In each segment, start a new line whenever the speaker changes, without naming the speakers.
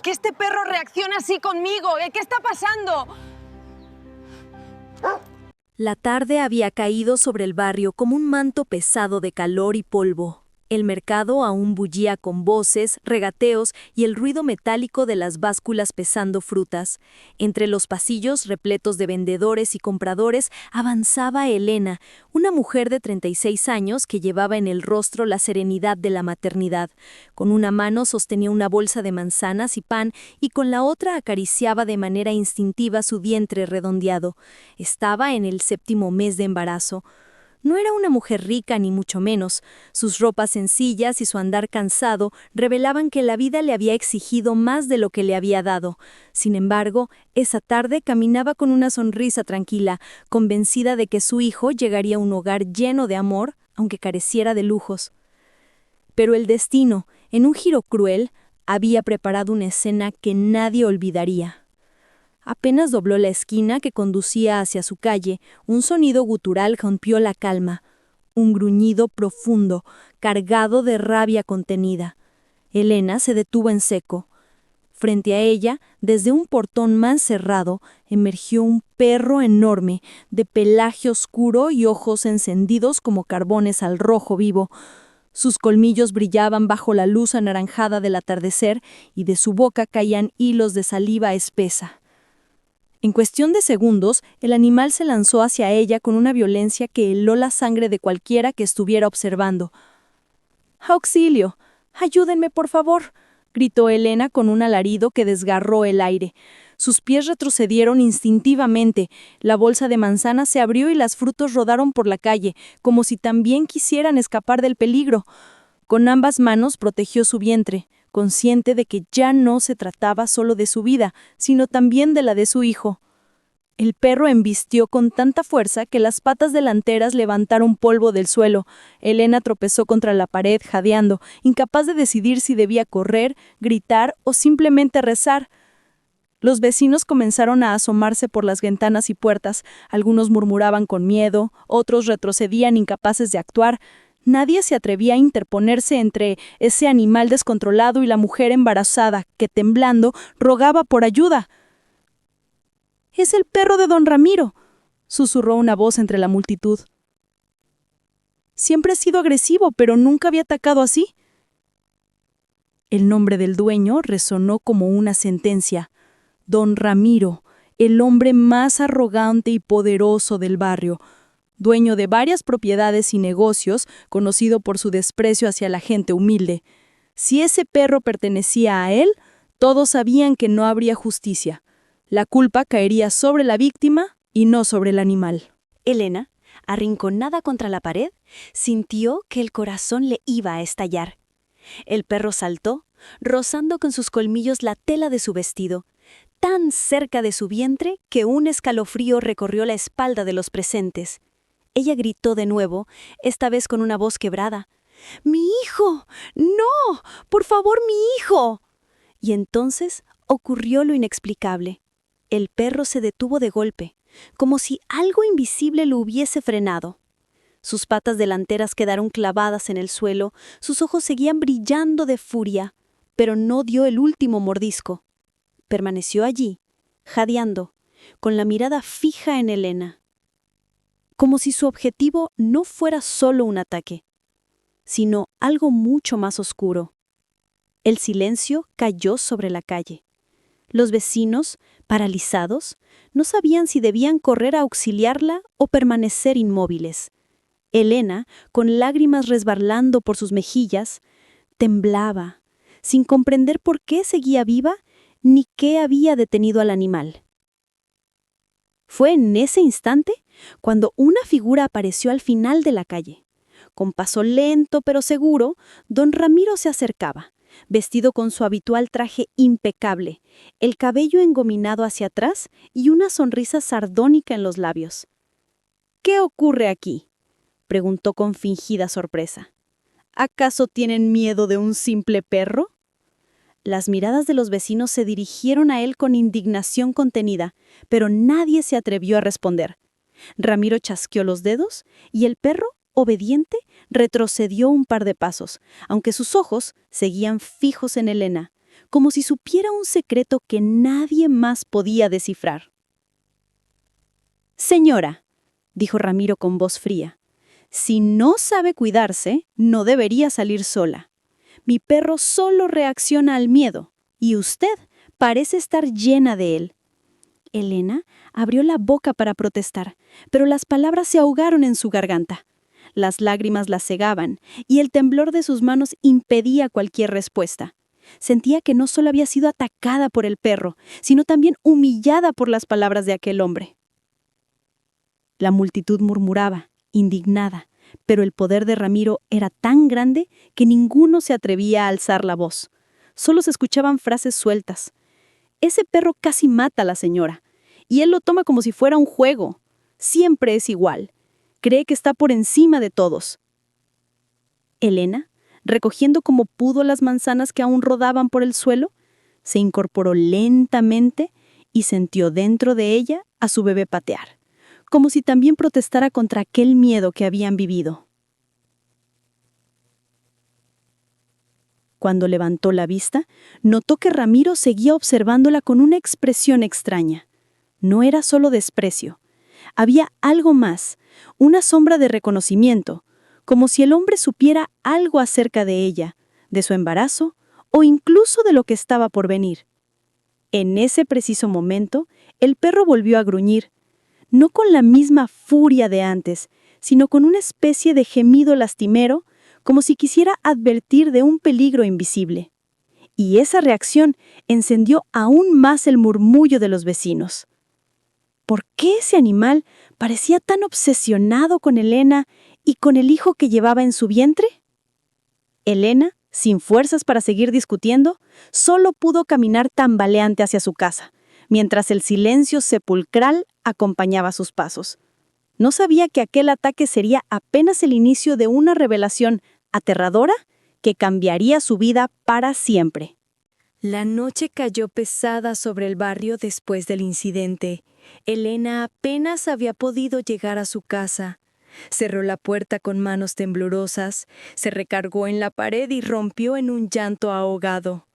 qué este perro reacciona así conmigo? ¿Qué está pasando?
La tarde había caído sobre el barrio como un manto pesado de calor y polvo. El mercado aún bullía con voces, regateos y el ruido metálico de las básculas pesando frutas. Entre los pasillos repletos de vendedores y compradores avanzaba Elena, una mujer de 36 años que llevaba en el rostro la serenidad de la maternidad. Con una mano sostenía una bolsa de manzanas y pan y con la otra acariciaba de manera instintiva su vientre redondeado. Estaba en el 7º mes de embarazo. No era una mujer rica ni mucho menos. Sus ropas sencillas y su andar cansado revelaban que la vida le había exigido más de lo que le había dado. Sin embargo, esa tarde caminaba con una sonrisa tranquila, convencida de que su hijo llegaría a un hogar lleno de amor, aunque careciera de lujos. Pero el destino, en un giro cruel, había preparado una escena que nadie olvidaría. Apenas dobló la esquina que conducía hacia su calle, un sonido gutural rompió la calma. Un gruñido profundo, cargado de rabia contenida. Elena se detuvo en seco. Frente a ella, desde un portón mal cerrado, emergió un perro enorme, de pelaje oscuro y ojos encendidos como carbones al rojo vivo. Sus colmillos brillaban bajo la luz anaranjada del atardecer y de su boca caían hilos de saliva espesa. En cuestión de segundos, el animal se lanzó hacia ella con una violencia que heló la sangre de cualquiera que estuviera observando. ¡Auxilio! ¡Ayúdenme, por favor!, gritó Elena con un alarido que desgarró el aire. Sus pies retrocedieron instintivamente, la bolsa de manzanas se abrió y las frutos rodaron por la calle, como si también quisieran escapar del peligro. Con ambas manos protegió su vientre, consciente de que ya no se trataba solo de su vida, sino también de la de su hijo. El perro embistió con tanta fuerza que las patas delanteras levantaron polvo del suelo. Elena tropezó contra la pared, jadeando, incapaz de decidir si debía correr, gritar o simplemente rezar. Los vecinos comenzaron a asomarse por las ventanas y puertas. Algunos murmuraban con miedo, otros retrocedían incapaces de actuar. Nadie se atrevía a interponerse entre ese animal descontrolado y la mujer embarazada que, temblando, rogaba por ayuda. «Es el perro de don Ramiro», susurró una voz entre la multitud. «Siempre ha sido agresivo, pero nunca había atacado así». El nombre del dueño resonó como una sentencia. Don Ramiro, el hombre más arrogante y poderoso del barrio, dueño de varias propiedades y negocios, conocido por su desprecio hacia la gente humilde. Si ese perro pertenecía a él, todos sabían que no habría justicia. La culpa caería sobre la víctima y no sobre el animal.
Elena, arrinconada contra la pared, sintió que el corazón le iba a estallar. El perro saltó, rozando con sus colmillos la tela de su vestido, tan cerca de su vientre que un escalofrío recorrió la espalda de los presentes. Ella gritó de nuevo, esta vez con una voz quebrada. «¡Mi hijo! ¡No! ¡Por favor, mi hijo!». Y entonces ocurrió lo inexplicable. El perro se detuvo de golpe, como si algo invisible lo hubiese frenado. Sus patas delanteras quedaron clavadas en el suelo, sus ojos seguían brillando de furia, pero no dio el último mordisco. Permaneció allí, jadeando, con la mirada fija en Elena, como si su objetivo no fuera solo un ataque, sino algo mucho más oscuro. El silencio cayó sobre la calle. Los vecinos, paralizados, no sabían si debían correr a auxiliarla o permanecer inmóviles. Elena, con lágrimas resbalando por sus mejillas, temblaba, sin comprender por qué seguía viva ni qué había detenido al animal. Fue en ese instante cuando una figura apareció al final de la calle. Con paso lento pero seguro, don Ramiro se acercaba, vestido con su habitual traje impecable, el cabello engominado hacia atrás y una sonrisa sardónica en los labios. «¿Qué ocurre aquí?», preguntó con fingida sorpresa. «¿Acaso tienen miedo de un simple perro?». Las miradas de los vecinos se dirigieron a él con indignación contenida, pero nadie se atrevió a responder. Ramiro chasqueó los dedos y el perro, obediente, retrocedió un par de pasos, aunque sus ojos seguían fijos en Elena, como si supiera un secreto que nadie más podía descifrar. «Señora», dijo Ramiro con voz fría, «si no sabe cuidarse, no debería salir sola. Mi perro solo reacciona al miedo, y usted parece estar llena de él». Elena abrió la boca para protestar, pero las palabras se ahogaron en su garganta. Las lágrimas la cegaban, y el temblor de sus manos impedía cualquier respuesta. Sentía que no solo había sido atacada por el perro, sino también humillada por las palabras de aquel hombre. La multitud murmuraba, indignada, pero el poder de Ramiro era tan grande que ninguno se atrevía a alzar la voz. Solo se escuchaban frases sueltas. «Ese perro casi mata a la señora, y él lo toma como si fuera un juego. Siempre es igual. Cree que está por encima de todos». Elena, recogiendo como pudo las manzanas que aún rodaban por el suelo, se incorporó lentamente y sentió dentro de ella a su bebé patear, como si también protestara contra aquel miedo que habían vivido. Cuando levantó la vista, notó que Ramiro seguía observándola con una expresión extraña. No era solo desprecio. Había algo más, una sombra de reconocimiento, como si el hombre supiera algo acerca de ella, de su embarazo o incluso de lo que estaba por venir. En ese preciso momento, el perro volvió a gruñir, no con la misma furia de antes, sino con una especie de gemido lastimero, como si quisiera advertir de un peligro invisible. Y esa reacción encendió aún más el murmullo de los vecinos. ¿Por qué ese animal parecía tan obsesionado con Elena y con el hijo que llevaba en su vientre? Elena, sin fuerzas para seguir discutiendo, solo pudo caminar tambaleante hacia su casa, mientras el silencio sepulcral acompañaba sus pasos. No sabía que aquel ataque sería apenas el inicio de una revelación aterradora que cambiaría su vida para siempre.
La noche cayó pesada sobre el barrio después del incidente. Elena apenas había podido llegar a su casa. Cerró la puerta con manos temblorosas, se recargó en la pared y rompió en un llanto ahogado.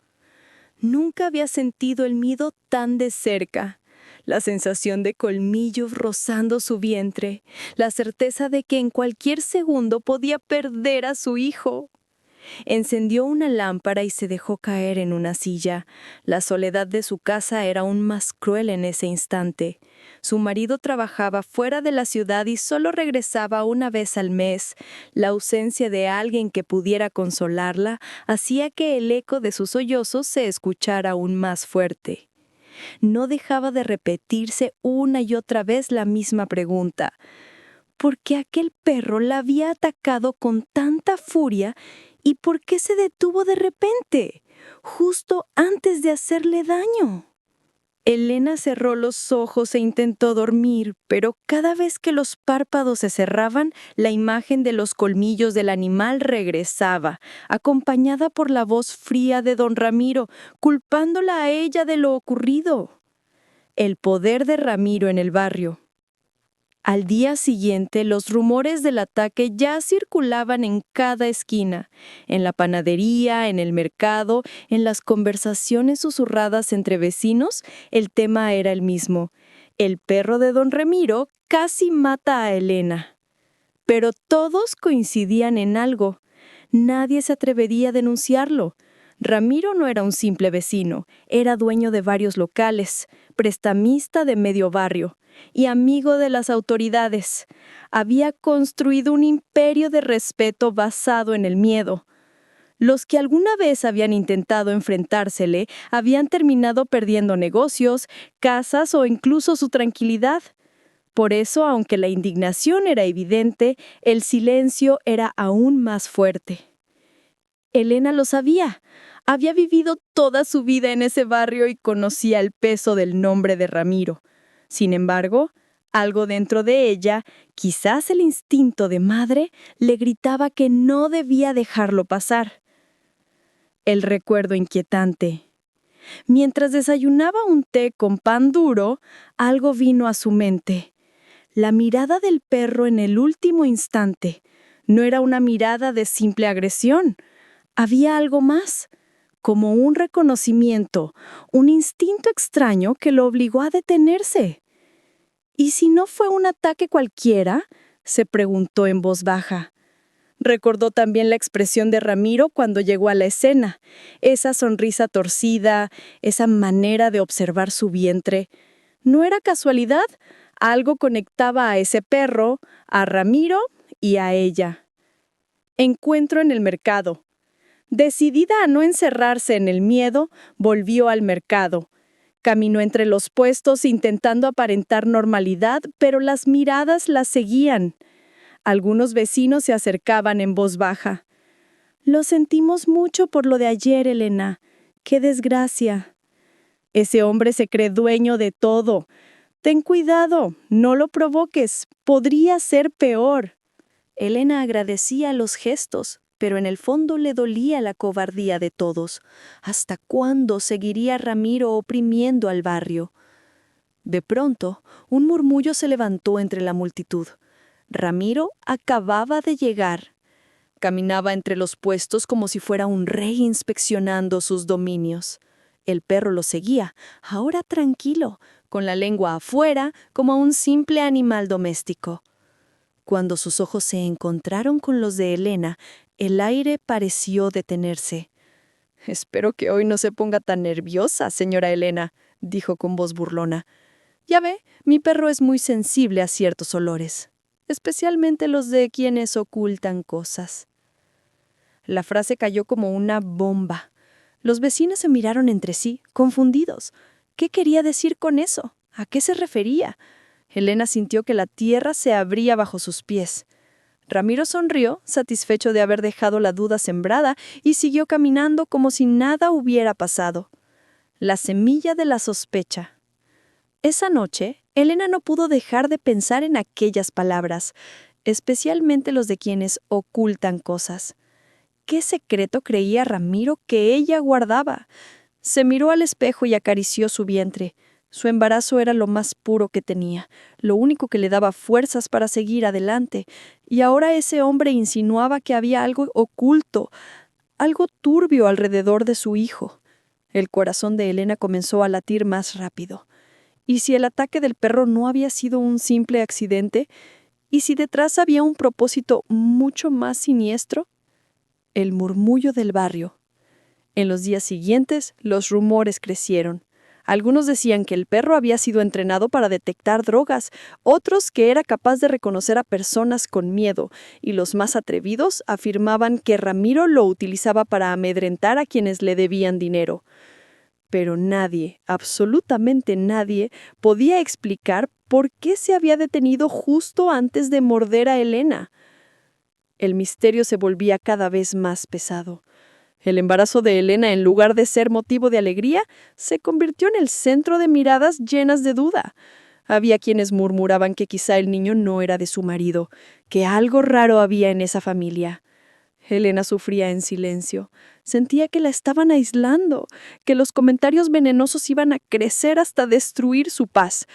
Nunca había sentido el miedo tan de cerca. La sensación de colmillos rozando su vientre, la certeza de que en cualquier segundo podía perder a su hijo. Encendió una lámpara y se dejó caer en una silla. La soledad de su casa era aún más cruel en ese instante. Su marido trabajaba fuera de la ciudad y solo regresaba una vez al mes. La ausencia de alguien que pudiera consolarla hacía que el eco de sus sollozos se escuchara aún más fuerte. No dejaba de repetirse una y otra vez la misma pregunta. ¿Por qué aquel perro la había atacado con tanta furia y por qué se detuvo de repente, justo antes de hacerle daño? Elena cerró los ojos e intentó dormir, pero cada vez que los párpados se cerraban, la imagen de los colmillos del animal regresaba, acompañada por la voz fría de don Ramiro, culpándola a ella de lo ocurrido. El poder de Ramiro en el barrio. Al día siguiente, los rumores del ataque ya circulaban en cada esquina, en la panadería, en el mercado, en las conversaciones susurradas entre vecinos, el tema era el mismo. El perro de don Ramiro casi mata a Elena. Pero todos coincidían en algo. Nadie se atrevería a denunciarlo. Ramiro no era un simple vecino, era dueño de varios locales, prestamista de medio barrio y amigo de las autoridades. Había construido un imperio de respeto basado en el miedo. Los que alguna vez habían intentado enfrentársele habían terminado perdiendo negocios, casas o incluso su tranquilidad. Por eso, aunque la indignación era evidente, el silencio era aún más fuerte. Elena lo sabía. Había vivido toda su vida en ese barrio y conocía el peso del nombre de Ramiro. Sin embargo, algo dentro de ella, quizás el instinto de madre, le gritaba que no debía dejarlo pasar. El recuerdo inquietante. Mientras desayunaba un té con pan duro, algo vino a su mente. La mirada del perro en el último instante. No era una mirada de simple agresión. Había algo más.
como un reconocimiento, un instinto extraño que lo obligó a detenerse. ¿Y si no fue un ataque cualquiera?, se preguntó en voz baja. Recordó también la expresión de Ramiro cuando llegó a la escena, esa sonrisa torcida, esa manera de observar su vientre. ¿No era casualidad? Algo conectaba a ese perro, a Ramiro y a ella. Encuentro en el mercado. Decidida a no encerrarse en el miedo, volvió al mercado. Caminó entre los puestos intentando aparentar normalidad, pero las miradas la seguían. Algunos vecinos se acercaban en voz baja. «Lo sentimos mucho por lo de ayer, Elena. ¡Qué desgracia! Ese hombre se cree dueño de todo. Ten cuidado, no lo provoques. Podría ser peor». Elena agradecía los gestos, pero en el fondo le dolía la cobardía de todos. ¿Hasta cuándo seguiría Ramiro oprimiendo al barrio? De pronto, un murmullo se levantó entre la multitud. Ramiro acababa de llegar. Caminaba entre los puestos como si fuera un rey inspeccionando sus dominios. El perro lo seguía, ahora tranquilo, con la lengua afuera, como un simple animal doméstico. Cuando sus ojos se encontraron con los de Elena, el aire pareció detenerse. «Espero que hoy no se ponga tan nerviosa, señora Elena», dijo con voz burlona. «Ya ve, mi perro es muy sensible a ciertos olores, especialmente los de quienes ocultan cosas». La frase cayó como una bomba. Los vecinos se miraron entre sí, confundidos. ¿Qué quería decir con eso? ¿A qué se refería? Elena sintió que la tierra se abría bajo sus pies. Ramiro sonrió, satisfecho de haber dejado la duda sembrada, y siguió caminando como si nada hubiera pasado. La semilla de la sospecha. Esa noche, Elena no pudo dejar de pensar en aquellas palabras, especialmente los de quienes ocultan cosas. ¿Qué secreto creía Ramiro que ella guardaba? Se miró al espejo y acarició su vientre. Su embarazo era lo más puro que tenía, lo único que le daba fuerzas para seguir adelante, y ahora ese hombre insinuaba que había algo oculto, algo turbio alrededor de su hijo. El corazón de Elena comenzó a latir más rápido. ¿Y si el ataque del perro no había sido un simple accidente? ¿Y si detrás había un propósito mucho más siniestro? El murmullo del barrio. En los días siguientes, los rumores crecieron. Algunos decían que el perro había sido entrenado para detectar drogas, otros que era capaz de reconocer a personas con miedo, y los más atrevidos afirmaban que Ramiro lo utilizaba para amedrentar a quienes le debían dinero. Pero nadie, absolutamente nadie, podía explicar por qué se había detenido justo antes de morder a Elena. El misterio se volvía cada vez más pesado. El embarazo de Elena, en lugar de ser motivo de alegría, se convirtió en el centro de miradas llenas de duda. Había quienes murmuraban que quizá el niño no era de su marido, que algo raro había en esa familia. Elena sufría en silencio. Sentía que la estaban aislando, que los comentarios venenosos iban a crecer hasta destruir su paz.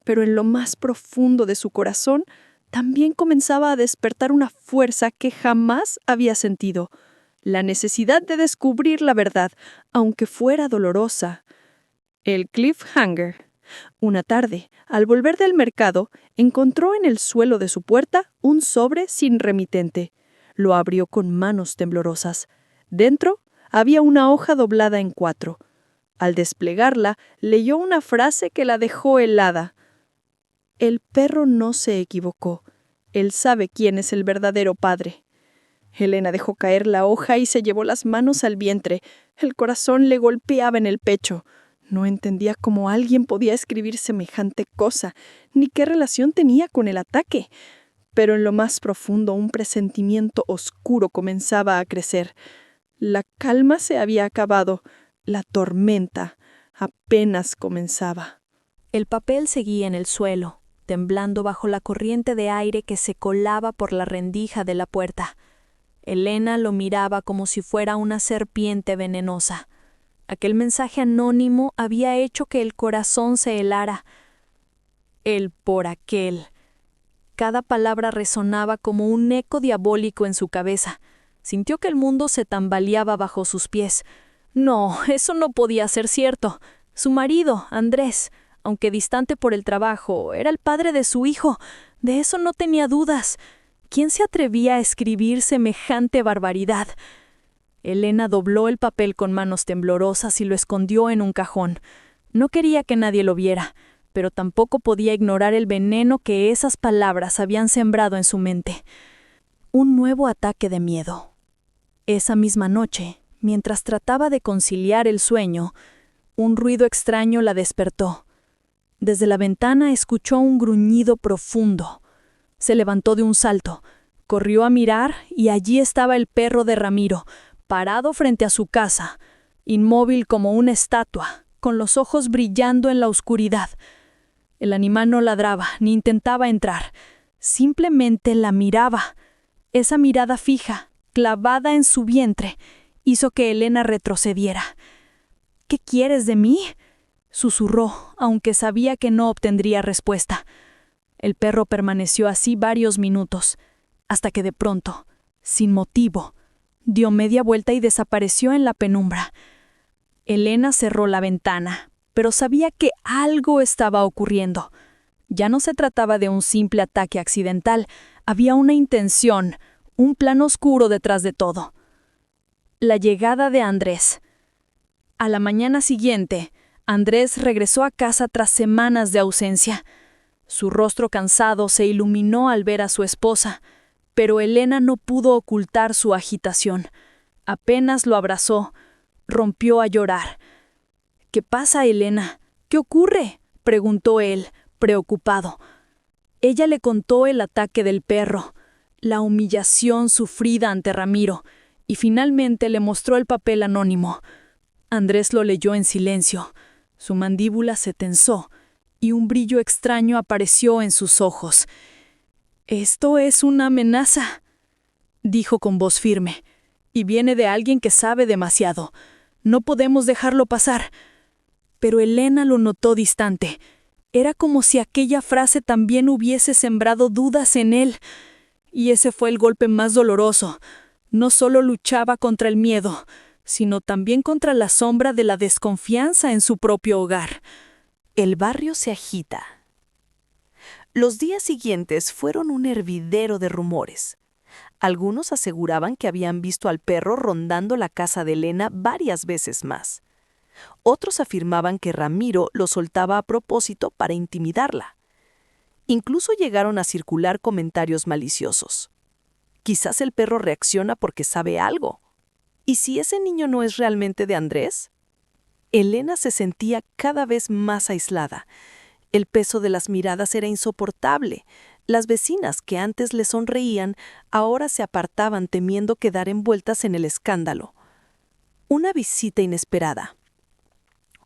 Pero en lo más profundo de su corazón, también comenzaba a despertar una fuerza que jamás había sentido. La necesidad de descubrir la verdad, aunque fuera dolorosa. El cliffhanger. Una tarde, al volver del mercado, encontró en el suelo de su puerta un sobre sin remitente. Lo abrió con manos temblorosas. Dentro había una hoja doblada en 4. Al desplegarla, leyó una frase que la dejó helada. El perro no se equivocó. Él sabe quién es el verdadero padre. Elena dejó caer la hoja y se llevó las manos al vientre. El corazón le golpeaba en el pecho. No entendía cómo alguien podía escribir semejante cosa, ni qué relación tenía con el ataque. Pero en lo más profundo un presentimiento oscuro comenzaba a crecer. La calma se había acabado. La tormenta apenas comenzaba.
El papel seguía en el suelo, temblando bajo la corriente de aire que se colaba por la rendija de la puerta. Elena lo miraba como si fuera una serpiente venenosa. Aquel mensaje anónimo había hecho que el corazón se helara. El por aquel. Cada palabra resonaba como un eco diabólico en su cabeza. Sintió que el mundo se tambaleaba bajo sus pies. No, eso no podía ser cierto. Su marido, Andrés, aunque distante por el trabajo, era el padre de su hijo. De eso no tenía dudas. ¿Quién se atrevía a escribir semejante barbaridad? Elena dobló el papel con manos temblorosas y lo escondió en un cajón. No quería que nadie lo viera, pero tampoco podía ignorar el veneno que esas palabras habían sembrado en su mente. Un nuevo ataque de miedo. Esa misma noche, mientras trataba de conciliar el sueño, un ruido extraño la despertó. Desde la ventana escuchó un gruñido profundo. Se levantó de un salto, corrió a mirar y allí estaba el perro de Ramiro, parado frente a su casa, inmóvil como una estatua, con los ojos brillando en la oscuridad. El animal no ladraba ni intentaba entrar, simplemente la miraba. Esa mirada fija, clavada en su vientre, hizo que Elena retrocediera. «¿Qué quieres de mí?», susurró, aunque sabía que no obtendría respuesta. El perro permaneció así varios minutos, hasta que de pronto, sin motivo, dio media vuelta y desapareció en la penumbra. Elena cerró la ventana, pero sabía que algo estaba ocurriendo. Ya no se trataba de un simple ataque accidental, había una intención, un plan oscuro detrás de todo. La llegada de Andrés. A la mañana siguiente, Andrés regresó a casa tras semanas de ausencia. Su rostro cansado se iluminó al ver a su esposa, pero Elena no pudo ocultar su agitación. Apenas lo abrazó, rompió a llorar. «¿Qué pasa, Elena? ¿Qué ocurre?», preguntó él, preocupado. Ella le contó el ataque del perro, la humillación sufrida ante Ramiro, y finalmente le mostró el papel anónimo. Andrés lo leyó en silencio. Su mandíbula se tensó y un brillo extraño apareció en sus ojos. «Esto es una amenaza», dijo con voz firme, «y viene de alguien que sabe demasiado. No podemos dejarlo pasar». Pero Elena lo notó distante. Era como si aquella frase también hubiese sembrado dudas en él. Y ese fue el golpe más doloroso. No solo luchaba contra el miedo, sino también contra la sombra de la desconfianza en su propio hogar.
El barrio se agita. Los días siguientes fueron un hervidero de rumores. Algunos aseguraban que habían visto al perro rondando la casa de Elena varias veces más. Otros afirmaban que Ramiro lo soltaba a propósito para intimidarla. Incluso llegaron a circular comentarios maliciosos. Quizás el perro reacciona porque sabe algo. ¿Y si ese niño no es realmente de Andrés? Elena se sentía cada vez más aislada. El peso de las miradas era insoportable. Las vecinas que antes le sonreían ahora se apartaban temiendo quedar envueltas en el escándalo. Una visita inesperada.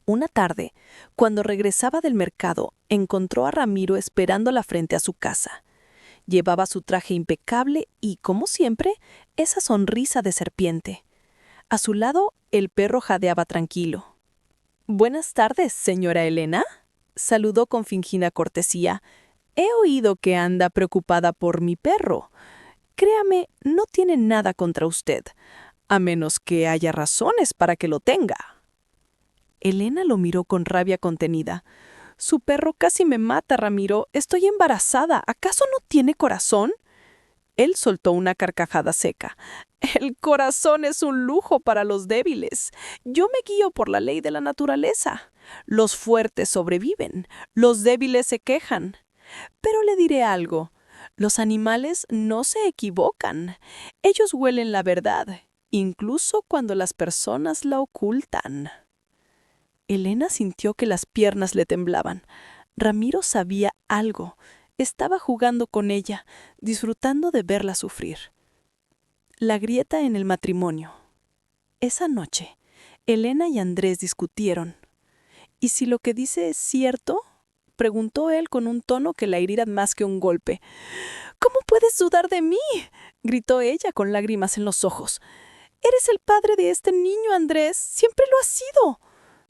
Una tarde, cuando regresaba del mercado, encontró a Ramiro esperándola frente a su casa. Llevaba su traje impecable y, como siempre, esa sonrisa de serpiente. A su lado, el perro jadeaba tranquilo. «Buenas tardes, señora Elena», saludó con fingida cortesía. «He oído que anda preocupada por mi perro. Créame, no tiene nada contra usted, a menos que haya razones para que lo tenga». Elena lo miró con rabia contenida. «Su perro casi me mata, Ramiro. Estoy embarazada. ¿Acaso no tiene corazón?». Él soltó una carcajada seca. «El corazón es un lujo para los débiles. Yo me guío por la ley de la naturaleza. Los fuertes sobreviven, los débiles se quejan. Pero le diré algo. Los animales no se equivocan. Ellos huelen la verdad, incluso cuando las personas la ocultan». Elena sintió que las piernas le temblaban. Ramiro sabía algo. Estaba jugando con ella, disfrutando de verla sufrir. La grieta en el matrimonio. Esa noche, Elena y Andrés discutieron. «¿Y si lo que dice es cierto?», preguntó él con un tono que la hería más que un golpe. «¿Cómo puedes dudar de mí?», gritó ella con lágrimas en los ojos. «Eres el padre de este niño, Andrés. Siempre lo has sido».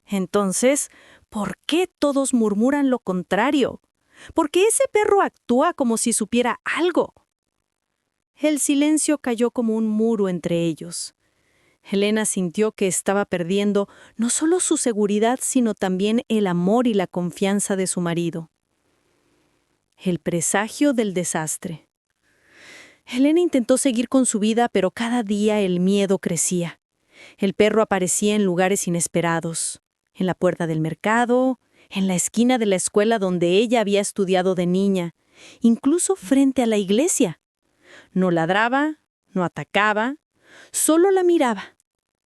Entonces, ¿por qué todos murmuran lo contrario? ¿Por qué ese perro actúa como si supiera algo? El silencio cayó como un muro entre ellos. Elena sintió que estaba perdiendo no solo su seguridad, sino también el amor y la confianza de su marido. El presagio del desastre. Elena intentó seguir con su vida, pero cada día el miedo crecía. El perro aparecía en lugares inesperados, en la puerta del mercado, en la esquina de la escuela donde ella había estudiado de niña, incluso frente a la iglesia. No ladraba, no atacaba, solo la miraba.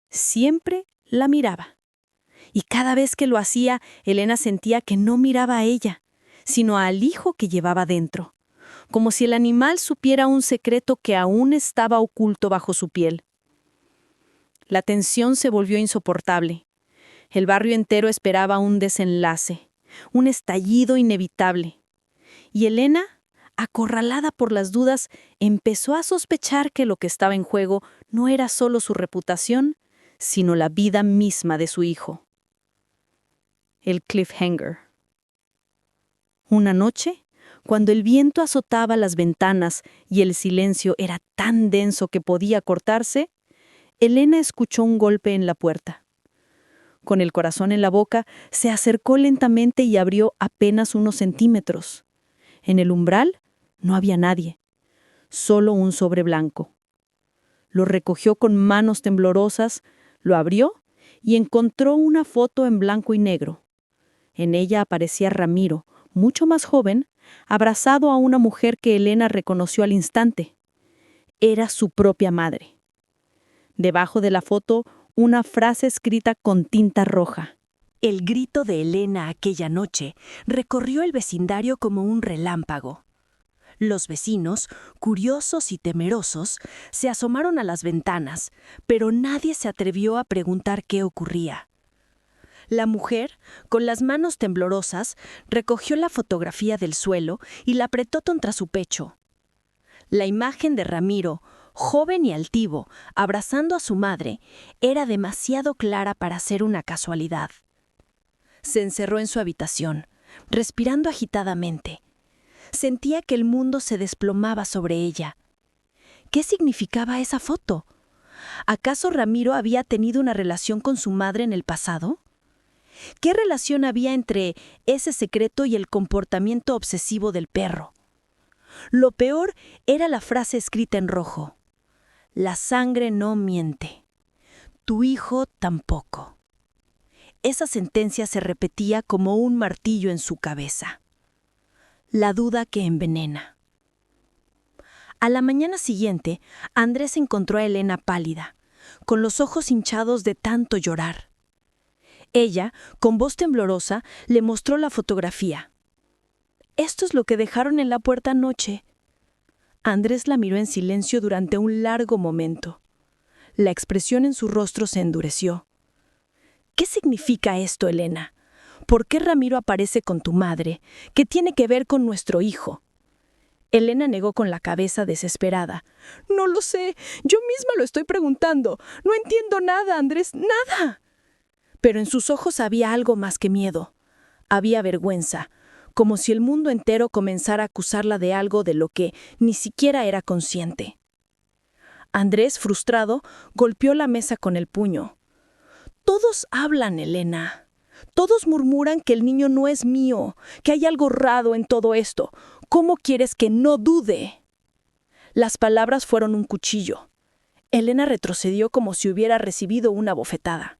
Siempre la miraba. Y cada vez que lo hacía, Elena sentía que no miraba a ella, sino al hijo que llevaba dentro, como si el animal supiera un secreto que aún estaba oculto bajo su piel. La tensión se volvió insoportable. El barrio entero esperaba un desenlace, un estallido inevitable. Y Elena, acorralada por las dudas, empezó a sospechar que lo que estaba en juego no era solo su reputación, sino la vida misma de su hijo. El cliffhanger. Una noche, cuando el viento azotaba las ventanas y el silencio era tan denso que podía cortarse, Elena escuchó un golpe en la puerta. Con el corazón en la boca, se acercó lentamente y abrió apenas unos centímetros. En el umbral no había nadie, solo un sobre blanco. Lo recogió con manos temblorosas, lo abrió y encontró una foto en blanco y negro. En ella aparecía Ramiro, mucho más joven, abrazado a una mujer que Elena reconoció al instante. Era su propia madre. Debajo de la foto, una frase escrita con tinta roja.
El grito de Elena aquella noche recorrió el vecindario como un relámpago. Los vecinos, curiosos y temerosos, se asomaron a las ventanas, pero nadie se atrevió a preguntar qué ocurría. La mujer, con las manos temblorosas, recogió la fotografía del suelo y la apretó contra su pecho. La imagen de Ramiro, joven y altivo, abrazando a su madre, era demasiado clara para ser una casualidad. Se encerró en su habitación, respirando agitadamente. Sentía que el mundo se desplomaba sobre ella. ¿Qué significaba esa foto? ¿Acaso Ramiro había tenido una relación con su madre en el pasado? ¿Qué relación había entre ese secreto y el comportamiento obsesivo del perro? Lo peor era la frase escrita en rojo. La sangre no miente. Tu hijo tampoco. Esa sentencia se repetía como un martillo en su cabeza. La duda que envenena. A la mañana siguiente, Andrés encontró a Elena pálida, con los ojos hinchados de tanto llorar. Ella, con voz temblorosa, le mostró la fotografía. «Esto es lo que dejaron en la puerta anoche». Andrés la miró en silencio durante un largo momento. La expresión en su rostro se endureció. «¿Qué significa esto, Elena? ¿Por qué Ramiro aparece con tu madre? ¿Qué tiene que ver con nuestro hijo?» Elena negó con la cabeza desesperada. «No lo sé. Yo misma lo estoy preguntando. No entiendo nada, Andrés, nada». Pero en sus ojos había algo más que miedo. Había vergüenza, como si el mundo entero comenzara a acusarla de algo de lo que ni siquiera era consciente. Andrés, frustrado, golpeó la mesa con el puño. «Todos hablan, Elena. Todos murmuran que el niño no es mío, que hay algo raro en todo esto. ¿Cómo quieres que no dude?» Las palabras fueron un cuchillo. Elena retrocedió como si hubiera recibido una bofetada.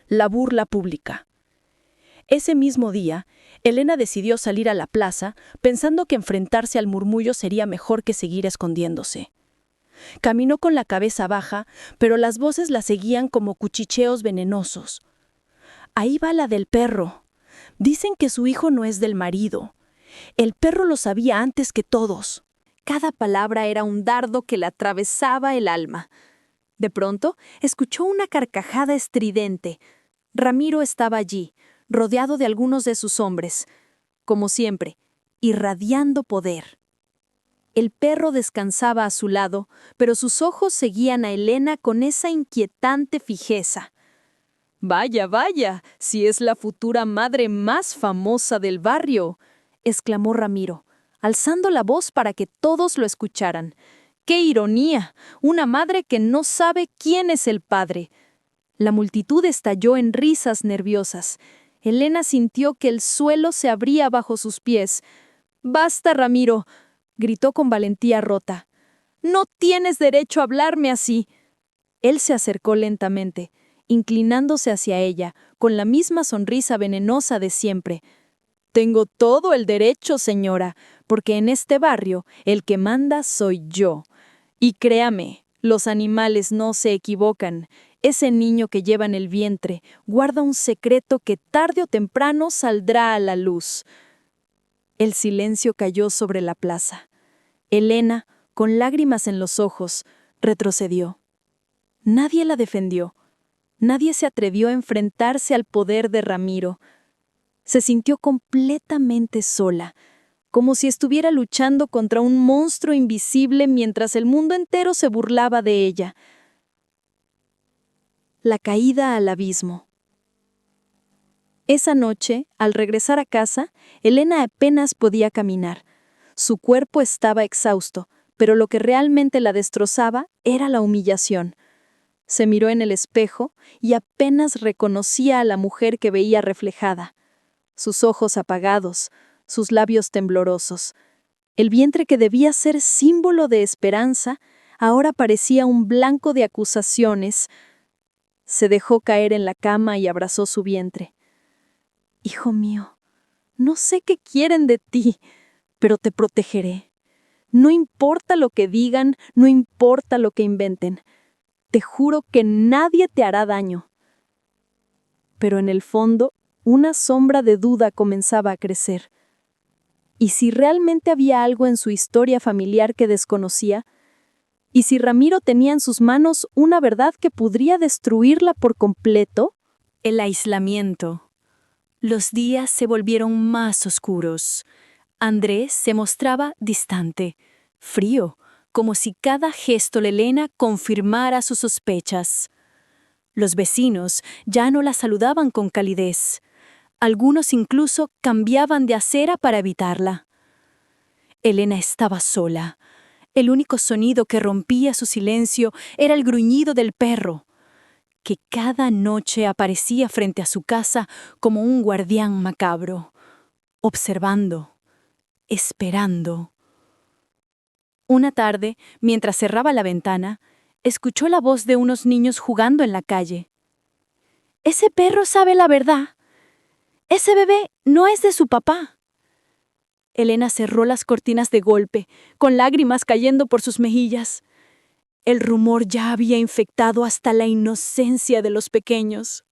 La burla pública. Ese mismo día, Elena decidió salir a la plaza pensando que enfrentarse al murmullo sería mejor que seguir escondiéndose. Caminó con la cabeza baja, pero las voces la seguían como cuchicheos venenosos. «Ahí va la del perro. Dicen que su hijo no es del marido. El perro lo sabía antes que todos».
Cada palabra era un dardo que le atravesaba el alma. De pronto, escuchó una carcajada estridente. Ramiro estaba allí, rodeado de algunos de sus hombres, como siempre, irradiando poder. El perro descansaba a su lado, pero sus ojos seguían a Elena con esa inquietante fijeza. «Vaya, vaya, si es la futura madre más famosa del barrio», exclamó Ramiro, alzando la voz para que todos lo escucharan.
¡Qué ironía! Una madre que no sabe quién es el padre. La multitud estalló en risas nerviosas. Elena sintió que el suelo se abría bajo sus pies. «¡Basta, Ramiro!», gritó con valentía rota. «No tienes derecho a hablarme así». Él se acercó lentamente, inclinándose hacia ella, con la misma sonrisa venenosa de siempre. «Tengo todo el derecho, señora, porque en este barrio el que manda soy yo. Y créame, los animales no se equivocan. Ese niño que lleva en el vientre guarda un secreto que tarde o temprano saldrá a la luz». El silencio cayó sobre la plaza. Elena, con lágrimas en los ojos, retrocedió. Nadie la defendió. Nadie se atrevió a enfrentarse al poder de Ramiro. Se sintió completamente sola, como si estuviera luchando contra un monstruo invisible mientras el mundo entero se burlaba de ella. La caída al abismo. Esa noche, al regresar a casa, Elena apenas podía caminar. Su cuerpo estaba exhausto, pero lo que realmente la destrozaba era la humillación. Se miró en el espejo y apenas reconocía a la mujer que veía reflejada. Sus ojos apagados, sus labios temblorosos. El vientre que debía ser símbolo de esperanza, ahora parecía un blanco de acusaciones. Se dejó caer en la cama y abrazó su vientre. «Hijo mío, no sé qué quieren de ti, pero te protegeré. No importa lo que digan, no importa lo que inventen. Te juro que nadie te hará daño». Pero en el fondo, una sombra de duda comenzaba a crecer. ¿Y si realmente había algo en su historia familiar que desconocía? ¿Y si Ramiro tenía en sus manos una verdad que podría destruirla por completo?
El aislamiento. Los días se volvieron más oscuros. Andrés se mostraba distante, frío, como si cada gesto de Elena confirmara sus sospechas. Los vecinos ya no la saludaban con calidez. Algunos incluso cambiaban de acera para evitarla. Elena estaba sola. El único sonido que rompía su silencio era el gruñido del perro, que cada noche aparecía frente a su casa como un guardián macabro, observando, esperando. Una tarde, mientras cerraba la ventana, escuchó la voz de unos niños jugando en la calle. «Ese perro sabe la verdad. Ese bebé no es de su papá». Elena cerró las cortinas de golpe, con lágrimas cayendo por sus mejillas. El rumor ya había infectado hasta la inocencia de los pequeños.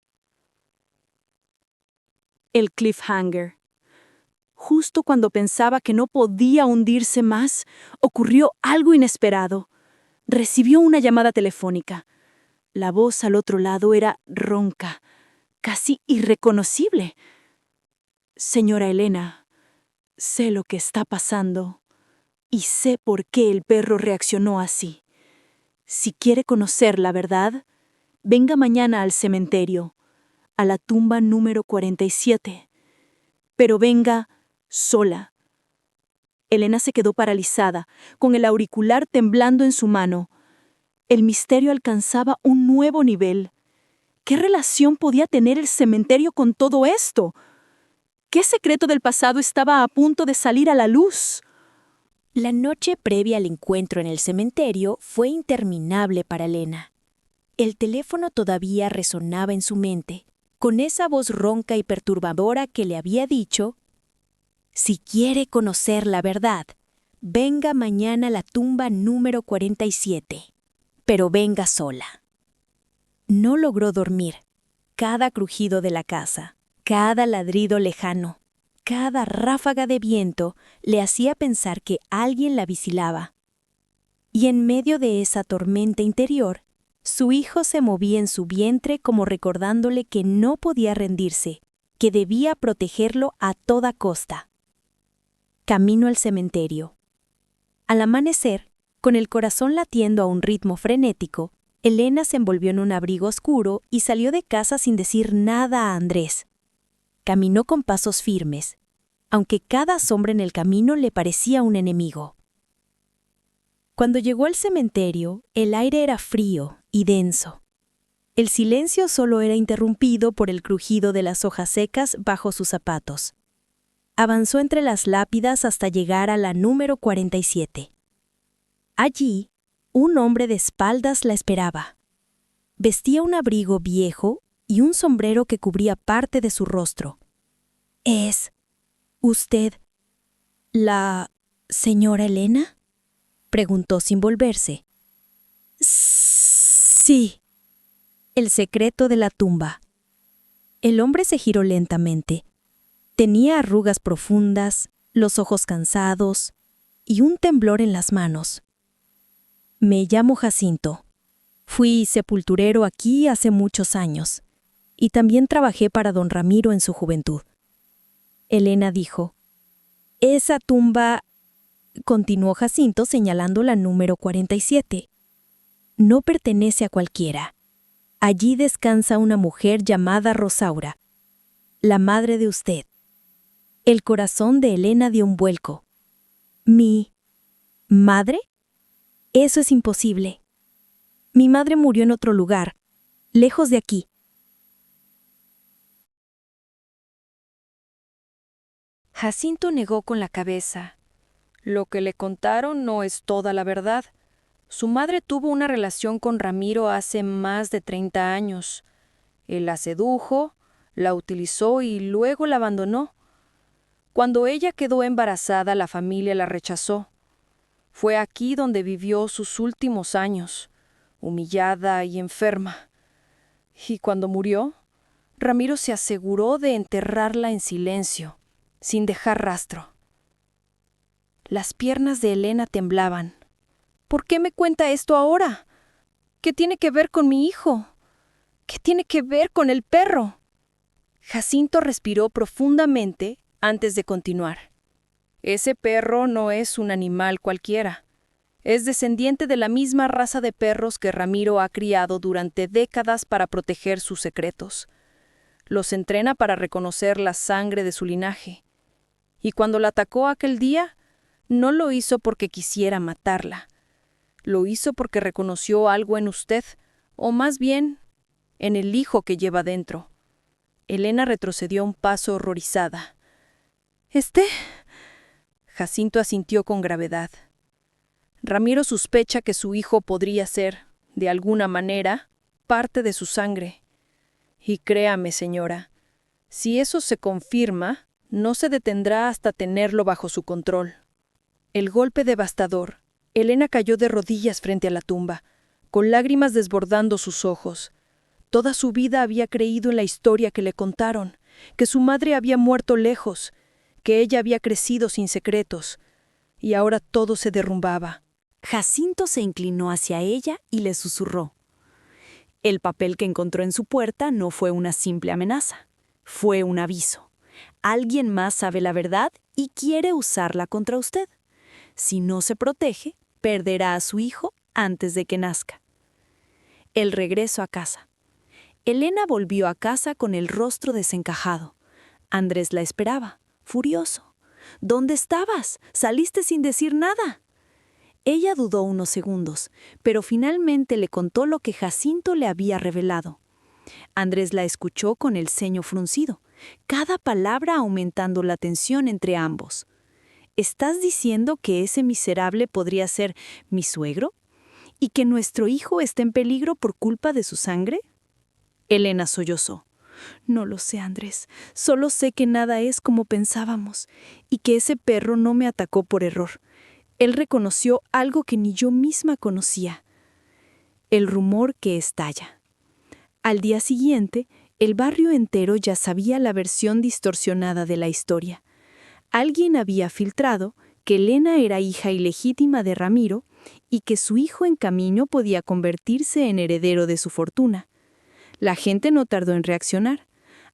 El cliffhanger. Justo cuando pensaba que no podía hundirse más, ocurrió algo inesperado. Recibió una llamada telefónica. La voz al otro lado era ronca, casi irreconocible. «Señora Elena, sé lo que está pasando y sé por qué el perro reaccionó así. Si quiere conocer la verdad, venga mañana al cementerio, a la tumba número 47. Pero venga sola». Elena se quedó paralizada, con el auricular temblando en su mano. El misterio alcanzaba un nuevo nivel. ¿Qué relación podía tener el cementerio con todo esto? ¿Qué secreto del pasado estaba a punto de salir a la luz?
La noche previa al encuentro en el cementerio fue interminable para Elena. El teléfono todavía resonaba en su mente, con esa voz ronca y perturbadora que le había dicho: «Si quiere conocer la verdad, venga mañana a la tumba número 47, pero venga sola». No logró dormir. Cada crujido de la casa, cada ladrido lejano, cada ráfaga de viento le hacía pensar que alguien la vigilaba. Y en medio de esa tormenta interior, su hijo se movía en su vientre como recordándole que no podía rendirse, que debía protegerlo a toda costa. Camino al cementerio. Al amanecer, con el corazón latiendo a un ritmo frenético, Elena se envolvió en un abrigo oscuro y salió de casa sin decir nada a Andrés. Caminó con pasos firmes, aunque cada sombra en el camino le parecía un enemigo. Cuando llegó al cementerio, el aire era frío y denso. El silencio solo era interrumpido por el crujido de las hojas secas bajo sus zapatos. Avanzó entre las lápidas hasta llegar a la número 47. Allí, un hombre de espaldas la esperaba. Vestía un abrigo viejo y un sombrero que cubría parte de su rostro. ¿Es usted la señora Elena?, preguntó sin volverse. Sí. El secreto de la tumba. El hombre se giró lentamente. Tenía arrugas profundas, los ojos cansados y un temblor en las manos. Me llamo Jacinto. Fui sepulturero aquí hace muchos años y también trabajé para don Ramiro en su juventud. Elena dijo, esa tumba, continuó Jacinto señalando la número 47, no pertenece a cualquiera. Allí descansa una mujer llamada Rosaura, la madre de usted. El corazón de Elena dio un vuelco. ¿Mi madre? Eso es imposible. Mi madre murió en otro lugar, lejos de aquí.
Jacinto negó con la cabeza. Lo que le contaron no es toda la verdad. Su madre tuvo una relación con Ramiro hace más de 30 años. Él la sedujo, la utilizó y luego la abandonó. Cuando ella quedó embarazada, la familia la rechazó. Fue aquí donde vivió sus últimos años, humillada y enferma. Y cuando murió, Ramiro se aseguró de enterrarla en silencio, sin dejar rastro. Las piernas de Elena temblaban. ¿Por qué me cuenta esto ahora? ¿Qué tiene que ver con mi hijo? ¿Qué tiene que ver con el perro? Jacinto respiró profundamente antes de continuar. Ese perro no es un animal cualquiera. Es descendiente de la misma raza de perros que Ramiro ha criado durante décadas para proteger sus secretos. Los entrena para reconocer la sangre de su linaje. Y cuando la atacó aquel día, no lo hizo porque quisiera matarla. Lo hizo porque reconoció algo en usted, o más bien, en el hijo que lleva dentro. Elena retrocedió un paso horrorizada. Jacinto asintió con gravedad. Ramiro sospecha que su hijo podría ser, de alguna manera, parte de su sangre. Y créame, señora, si eso se confirma, no se detendrá hasta tenerlo bajo su control. El golpe devastador. Elena cayó de rodillas frente a la tumba, con lágrimas desbordando sus ojos. Toda su vida había creído en la historia que le contaron, que su madre había muerto lejos, que ella había crecido sin secretos, y ahora todo se derrumbaba.
Jacinto se inclinó hacia ella y le susurró. El papel que encontró en su puerta no fue una simple amenaza, fue un aviso. Alguien más sabe la verdad y quiere usarla contra usted. Si no se protege, perderá a su hijo antes de que nazca. El regreso a casa. Elena volvió a casa con el rostro desencajado. Andrés la esperaba, furioso. ¿Dónde estabas? Saliste sin decir nada. Ella dudó unos segundos, pero finalmente le contó lo que Jacinto le había revelado. Andrés la escuchó con el ceño fruncido, cada palabra aumentando la tensión entre ambos. ¿Estás diciendo que ese miserable podría ser mi suegro? ¿Y que nuestro hijo está en peligro por culpa de su sangre? Elena sollozó. No lo sé, Andrés. Solo sé que nada es como pensábamos y que ese perro no me atacó por error. Él reconoció algo que ni yo misma conocía. El rumor que estalla. Al día siguiente, el barrio entero ya sabía la versión distorsionada de la historia. Alguien había filtrado que Elena era hija ilegítima de Ramiro y que su hijo en camino podía convertirse en heredero de su fortuna. La gente no tardó en reaccionar.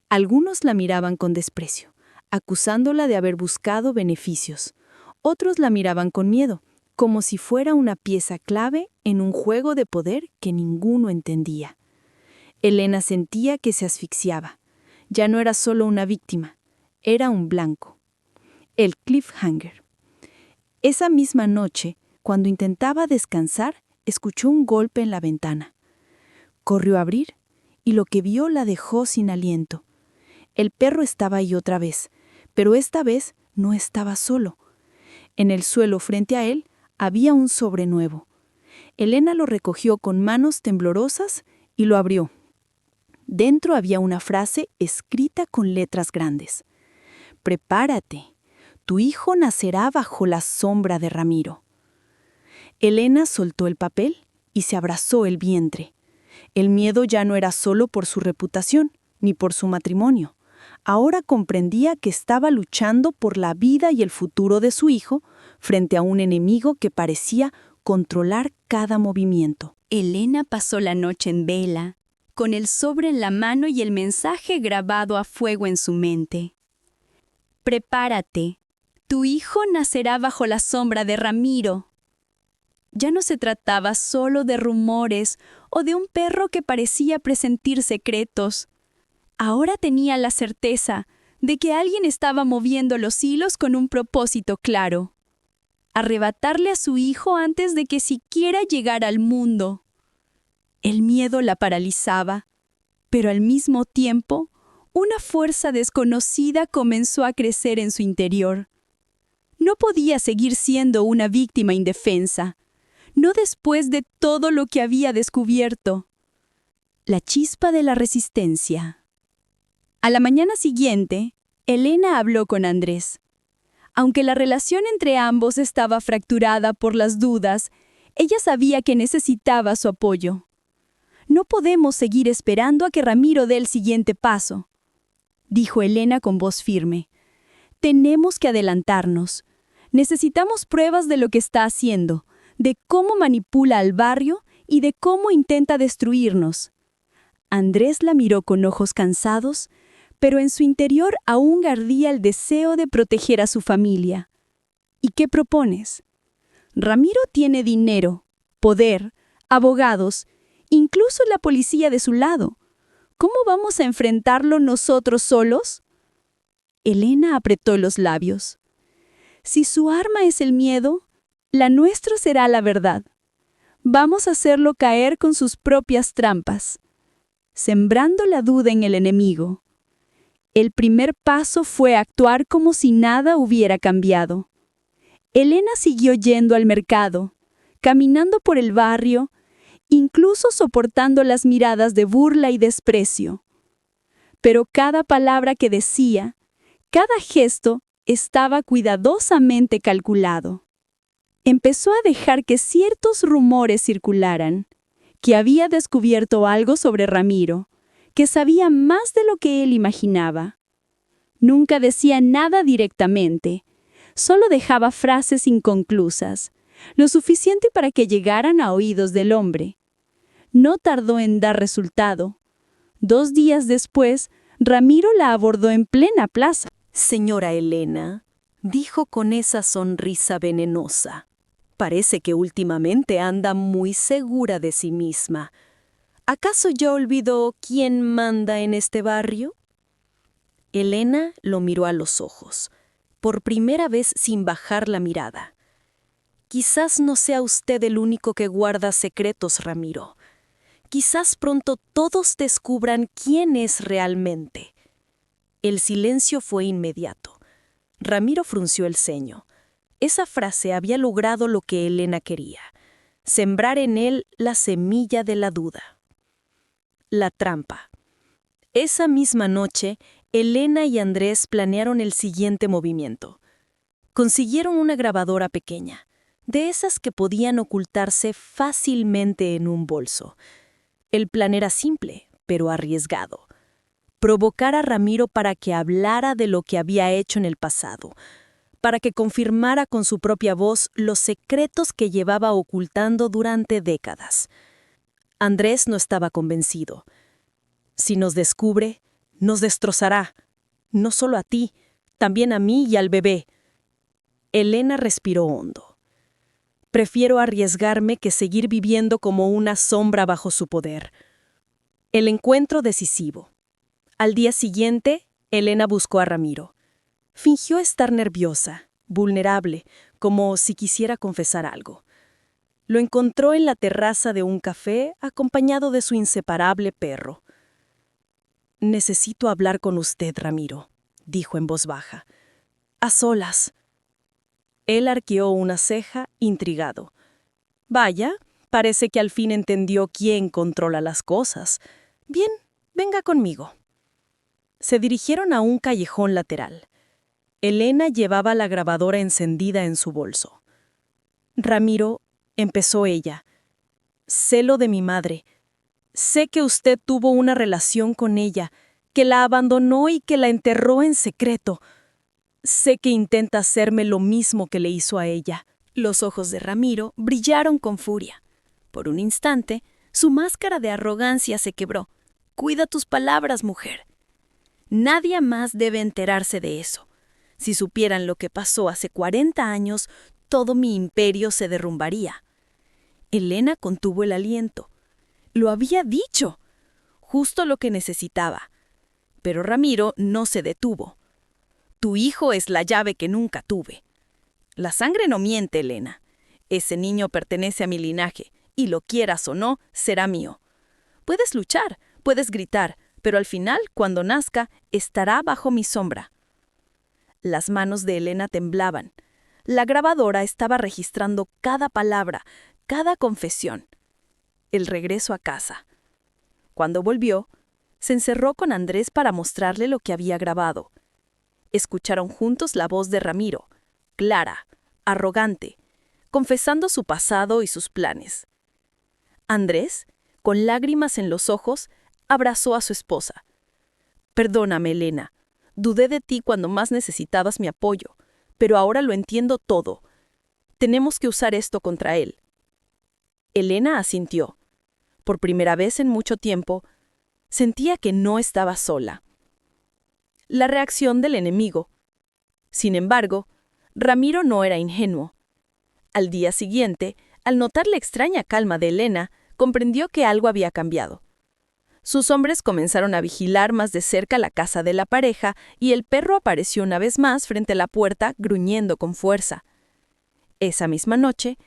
Algunos la miraban con desprecio, acusándola de haber buscado beneficios. Otros la miraban con miedo, como si fuera una pieza clave en un juego de poder que ninguno entendía. Elena sentía que se asfixiaba. Ya no era solo una víctima, era un blanco. El cliffhanger. Esa misma noche,
Cuando intentaba descansar, escuchó un golpe en la ventana. Corrió a abrir y lo que vio la dejó sin aliento. El perro estaba ahí otra vez, pero esta vez no estaba solo. En el suelo frente a él había un sobre nuevo. Elena lo recogió con manos temblorosas y lo abrió. Dentro había una frase escrita con letras grandes. «Prepárate, tu hijo nacerá bajo la sombra de Ramiro». Elena soltó el papel y se abrazó el vientre. El miedo ya no era solo por su reputación, ni por su matrimonio. Ahora comprendía que estaba luchando por la vida y el futuro de su hijo frente a un enemigo que parecía controlar cada movimiento.
Elena pasó la noche en vela, con el sobre en la mano y el mensaje grabado a fuego en su mente. «Prepárate, tu hijo nacerá bajo la sombra de Ramiro». Ya no se trataba solo de rumores o de un perro que parecía presentir secretos. Ahora tenía la certeza de que alguien estaba moviendo los hilos con un propósito claro: arrebatarle a su hijo antes de que siquiera llegara al mundo. El miedo la paralizaba, pero al mismo tiempo, una fuerza desconocida comenzó a crecer en su interior. No podía seguir siendo una víctima indefensa, no después de todo lo que había descubierto. La chispa de la resistencia. A la mañana siguiente, Elena habló con Andrés. Aunque la relación entre ambos estaba fracturada por las dudas, ella sabía que necesitaba su apoyo. «No podemos seguir esperando a que Ramiro dé el siguiente paso», dijo Elena con voz firme. «Tenemos que adelantarnos. Necesitamos pruebas de lo que está haciendo, de cómo manipula al barrio y de cómo intenta destruirnos». Andrés la miró con ojos cansados, pero en su interior aún ardía el deseo de proteger a su familia. «¿Y qué propones?» «Ramiro tiene dinero, poder, abogados, incluso la policía de su lado. ¿Cómo vamos a enfrentarlo nosotros solos?» Elena apretó los labios. «Si su arma es el miedo, la nuestra será la verdad. Vamos a hacerlo caer con sus propias trampas, sembrando la duda en el enemigo». El primer paso fue actuar como si nada hubiera cambiado. Elena siguió yendo al mercado, caminando por el barrio, incluso soportando las miradas de burla y desprecio. Pero cada palabra que decía, cada gesto, estaba cuidadosamente calculado. Empezó a dejar que ciertos rumores circularan, que había descubierto algo sobre Ramiro, que sabía más de lo que él imaginaba. Nunca decía nada directamente, solo dejaba frases inconclusas, lo suficiente para que llegaran a oídos del hombre. No tardó en dar resultado. 2 días después, Ramiro la abordó en plena plaza.
«Señora Elena», dijo con esa sonrisa venenosa, «parece que últimamente anda muy segura de sí misma. ¿Acaso ya olvidó quién manda en este barrio?» Elena lo miró a los ojos, por primera vez sin bajar la mirada. «Quizás no sea usted el único que guarda secretos, Ramiro. Quizás pronto todos descubran quién es realmente». El silencio fue inmediato. Ramiro frunció el ceño. Esa frase había logrado lo que Elena quería: sembrar en él la semilla de la duda. La trampa. Esa misma noche, Elena y Andrés planearon el siguiente movimiento. Consiguieron una grabadora pequeña, de esas que podían ocultarse fácilmente en un bolso. El plan era simple, pero arriesgado: provocar a Ramiro para que hablara de lo que había hecho en el pasado, para que confirmara con su propia voz los secretos que llevaba ocultando durante décadas. Andrés no estaba convencido. «Si nos descubre, nos destrozará. No solo a ti, también a mí y al bebé». Elena respiró hondo. «Prefiero arriesgarme que seguir viviendo como una sombra bajo su poder». El encuentro decisivo. Al día siguiente, Elena buscó a Ramiro. Fingió estar nerviosa, vulnerable, como si quisiera confesar algo.
Lo encontró en la terraza de un café acompañado de su inseparable perro. «Necesito hablar con usted, Ramiro», dijo en voz baja. «A solas». Él arqueó una ceja, intrigado. «Vaya, parece que al fin entendió quién controla las cosas. Bien, venga conmigo». Se dirigieron a un callejón lateral. Elena llevaba la grabadora encendida en su bolso. «Ramiro», empezó ella, «sé lo de mi madre. Sé que usted tuvo una relación con ella, que la abandonó y que la enterró en secreto. Sé que intenta hacerme lo mismo que le hizo a ella». Los ojos de Ramiro brillaron con furia. Por un instante, su máscara de arrogancia se quebró. «Cuida tus palabras, mujer. Nadie más debe enterarse de eso. Si supieran lo que pasó hace 40 años, todo mi imperio se derrumbaría». Elena contuvo el aliento. Lo había dicho. Justo lo que necesitaba. Pero Ramiro no se detuvo. «Tu hijo es la llave que nunca tuve. La sangre no miente, Elena. Ese niño pertenece a mi linaje, y lo quieras o no, será mío. Puedes luchar, puedes gritar, pero al final, cuando nazca, estará bajo mi sombra». Las manos de Elena temblaban. La grabadora estaba registrando cada palabra, cada confesión. El regreso a casa. Cuando volvió, se encerró con Andrés para mostrarle lo que había grabado. Escucharon juntos la voz de Ramiro, clara, arrogante, confesando su pasado y sus planes. Andrés, con lágrimas en los ojos, abrazó a su esposa. «Perdóname, Elena. Dudé de ti cuando más necesitabas mi apoyo, pero ahora lo entiendo todo. Tenemos que usar esto contra él». Elena asintió. Por primera vez en mucho tiempo, sentía que no estaba sola. La reacción del enemigo. Sin embargo, Ramiro no era ingenuo. Al día siguiente, al notar la extraña calma de Elena, comprendió que algo había cambiado. Sus hombres comenzaron a vigilar más de cerca la casa de la pareja y el perro apareció una vez más frente a la puerta, gruñendo con fuerza. Esa misma noche,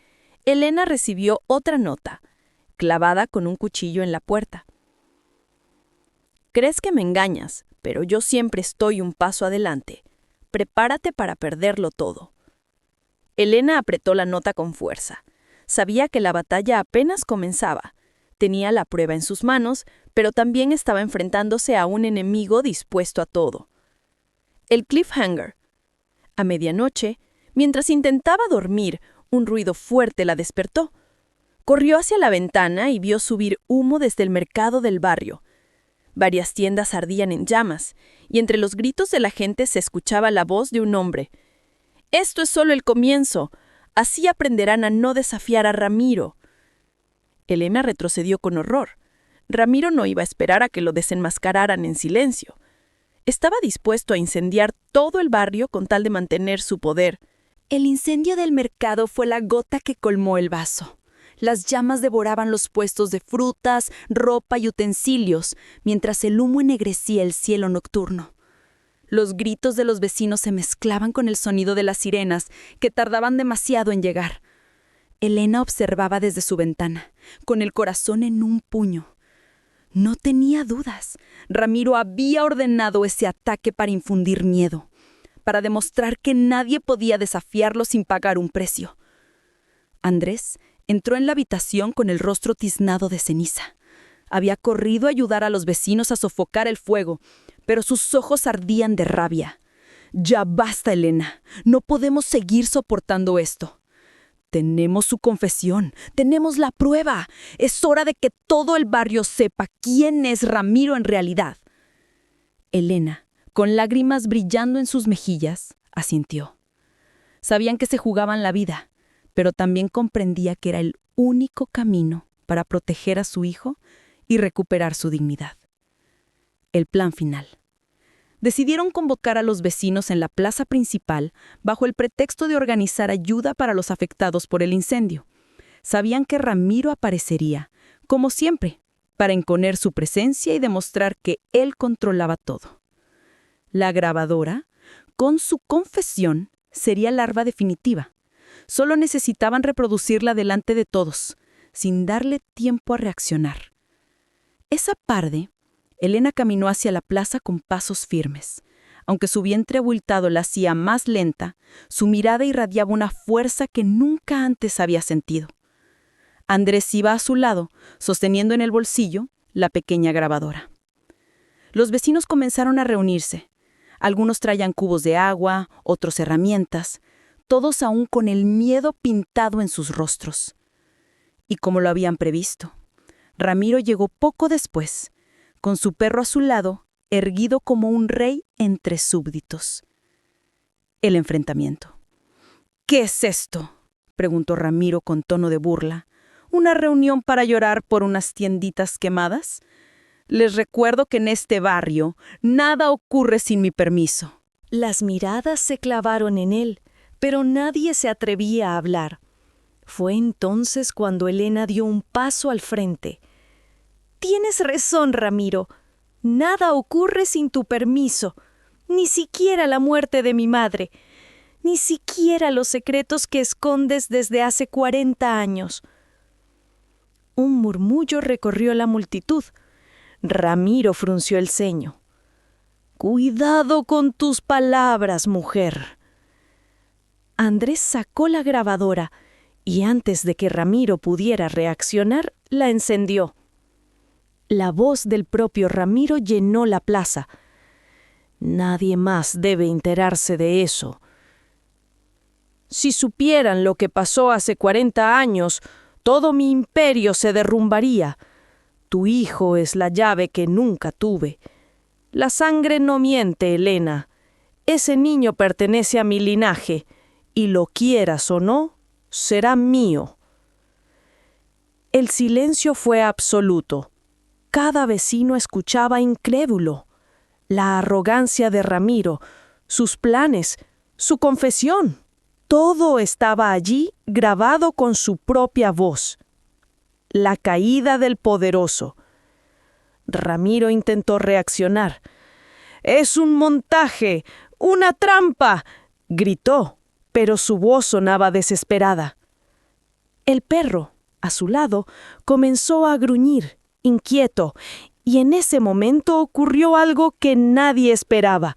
Elena recibió otra nota, clavada con un cuchillo en la puerta. «Crees que me engañas, pero yo siempre estoy un paso adelante. Prepárate para perderlo todo». Elena apretó la nota con fuerza. Sabía que la batalla apenas comenzaba. Tenía la prueba en sus manos, pero también estaba enfrentándose a un enemigo dispuesto a todo. El cliffhanger. A medianoche, mientras intentaba dormir, un ruido fuerte la despertó. Corrió hacia la ventana y vio subir humo desde el mercado del barrio. Varias tiendas ardían en llamas, y entre los gritos de la gente se escuchaba la voz de un hombre. «Esto es solo el comienzo. Así aprenderán a no desafiar a Ramiro». Elena retrocedió con horror. Ramiro no iba a esperar a que lo desenmascararan en silencio. Estaba dispuesto a incendiar todo el barrio con tal de mantener su poder.
El incendio del mercado fue la gota que colmó el vaso. Las llamas devoraban los puestos de frutas, ropa y utensilios, mientras el humo ennegrecía el cielo nocturno. Los gritos de los vecinos se mezclaban con el sonido de las sirenas, que tardaban demasiado en llegar. Elena observaba desde su ventana, con el corazón en un puño. No tenía dudas. Ramiro había ordenado ese ataque para infundir miedo, para demostrar que nadie podía desafiarlo sin pagar un precio. Andrés entró en la habitación con el rostro tiznado de ceniza. Había corrido a ayudar a los vecinos a sofocar el fuego, pero sus ojos ardían de rabia. «Ya basta, Elena. No podemos seguir soportando esto. Tenemos su confesión, tenemos la prueba. Es hora de que todo el barrio sepa quién es Ramiro en realidad». Elena, con lágrimas brillando en sus mejillas, asintió. Sabían que se jugaban la vida, pero también comprendía que era el único camino para proteger a su hijo y recuperar su dignidad. El plan final. Decidieron convocar a los vecinos en la plaza principal bajo el pretexto de organizar ayuda para los afectados por el incendio. Sabían que Ramiro aparecería, como siempre, para imponer su presencia y demostrar que él controlaba todo. La grabadora, con su confesión, sería la arma definitiva.
Solo necesitaban reproducirla delante de todos, sin darle tiempo a reaccionar. Esa tarde, Elena caminó hacia la plaza con pasos firmes. Aunque su vientre abultado la hacía más lenta, su mirada irradiaba una fuerza que nunca antes había sentido. Andrés iba a su lado, sosteniendo en el bolsillo la pequeña grabadora. Los vecinos comenzaron a reunirse. Algunos traían cubos de agua, otros herramientas, todos aún con el miedo pintado en sus rostros. Y como lo habían previsto, Ramiro llegó poco después, con su perro a su lado, erguido como un rey entre súbditos. El enfrentamiento. «¿Qué es esto?», preguntó Ramiro con tono de burla. «¿Una reunión para llorar por unas tienditas quemadas? Les recuerdo que en este barrio nada ocurre sin mi permiso».
Las miradas se clavaron en él, pero nadie se atrevía a hablar. Fue entonces cuando Elena dio un paso al frente. «Tienes razón, Ramiro. Nada ocurre sin tu permiso. Ni siquiera la muerte de mi madre. Ni siquiera los secretos que escondes desde hace 40 años». Un murmullo recorrió la multitud. Ramiro frunció el ceño. «Cuidado con tus palabras, mujer». Andrés sacó la grabadora y antes de que Ramiro pudiera reaccionar, la encendió. La voz del propio Ramiro llenó la plaza. «Nadie más debe enterarse de eso. Si supieran lo que pasó hace 40 años, todo mi imperio se derrumbaría. Tu hijo es la llave que nunca tuve. La sangre no miente, Elena. Ese niño pertenece a mi linaje, y lo quieras o no, será mío». El silencio fue absoluto. Cada vecino escuchaba incrédulo. La arrogancia de Ramiro, sus planes, su confesión. Todo estaba allí grabado con su propia voz. La caída del poderoso. Ramiro intentó reaccionar. «Es un montaje, una trampa», gritó, pero su voz sonaba desesperada. El perro, a su lado, comenzó a gruñir, inquieto, y en ese momento ocurrió algo que nadie esperaba.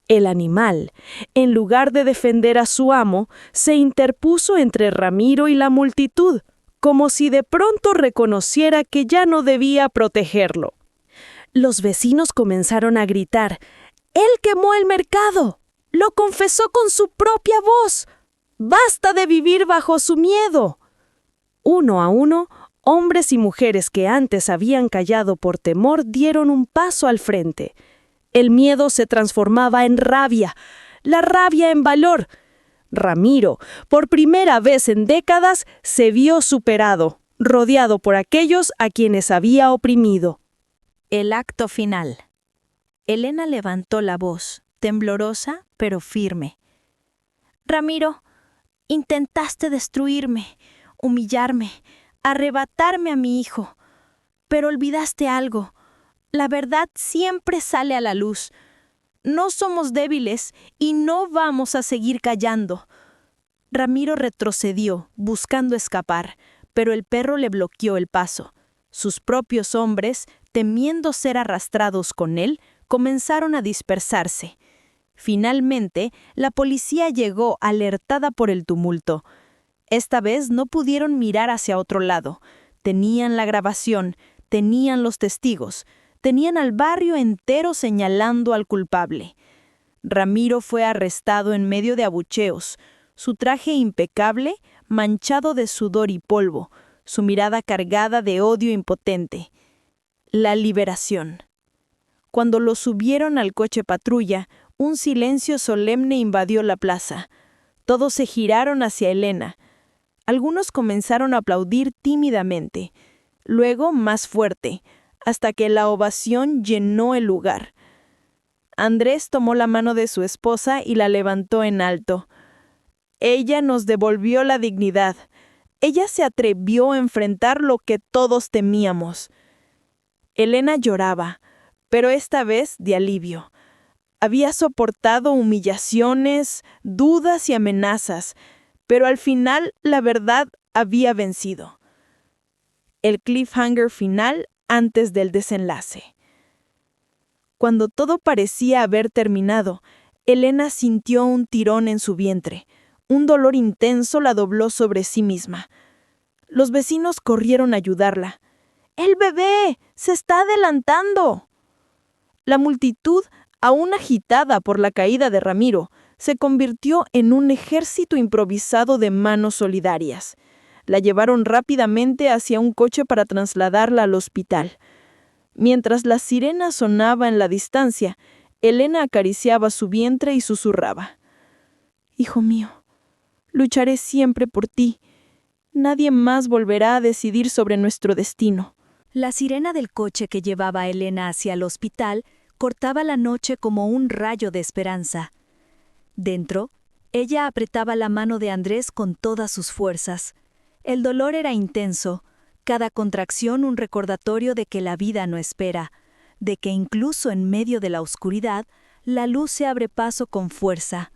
El animal, en lugar de defender a su amo, se interpuso entre Ramiro y la multitud, como si de pronto reconociera que ya no debía protegerlo. Los vecinos comenzaron a gritar: «¡Él quemó el mercado! ¡Lo confesó con su propia voz! ¡Basta de vivir bajo su miedo!». Uno a uno, hombres y mujeres que antes habían callado por temor dieron un paso al frente. El miedo se transformaba en rabia, la rabia en valor. Ramiro, por primera vez en décadas, se vio superado, rodeado por aquellos a quienes había oprimido. El acto final. Elena levantó la voz, temblorosa pero firme. «Ramiro, intentaste destruirme, humillarme, arrebatarme a mi hijo, pero olvidaste algo. La verdad siempre sale a la luz. No somos débiles y no vamos a seguir callando». Ramiro retrocedió, buscando escapar, pero el perro le bloqueó el paso. Sus propios hombres, temiendo ser arrastrados con él, comenzaron a dispersarse. Finalmente, la policía llegó alertada por el tumulto. Esta vez no pudieron mirar hacia otro lado. Tenían la grabación, tenían los testigos, tenían al barrio entero señalando al culpable. Ramiro fue arrestado en medio de abucheos, su traje impecable, manchado de sudor y polvo, su mirada cargada de odio impotente. La liberación. Cuando lo subieron al coche patrulla, un silencio solemne invadió la plaza. Todos se giraron hacia Elena. Algunos comenzaron a aplaudir tímidamente, luego más fuerte, hasta que la ovación llenó el lugar. Andrés tomó la mano de su esposa y la levantó en alto. Ella nos devolvió la dignidad. Ella se atrevió a enfrentar lo que todos temíamos. Elena lloraba, pero esta vez de alivio. Había soportado humillaciones, dudas y amenazas,
Pero al final la verdad había vencido. El cliffhanger final antes del desenlace. Cuando todo parecía haber terminado, Elena sintió un tirón en su vientre. Un dolor intenso la dobló sobre sí misma. Los vecinos corrieron a ayudarla. ¡El bebé! ¡Se está adelantando! La multitud, aún agitada por la caída de Ramiro, se convirtió en un ejército improvisado de manos solidarias. La llevaron rápidamente hacia un coche para trasladarla al hospital. Mientras la sirena sonaba en la distancia, Elena acariciaba su vientre y susurraba: «Hijo mío, lucharé siempre por ti. Nadie más volverá a decidir sobre nuestro destino».
La sirena del coche que llevaba a Elena hacia el hospital cortaba la noche como un rayo de esperanza. Dentro, ella apretaba la mano de Andrés con todas sus fuerzas. El dolor era intenso, cada contracción un recordatorio de que la vida no espera, de que incluso en medio de la oscuridad, la luz se abre paso con fuerza.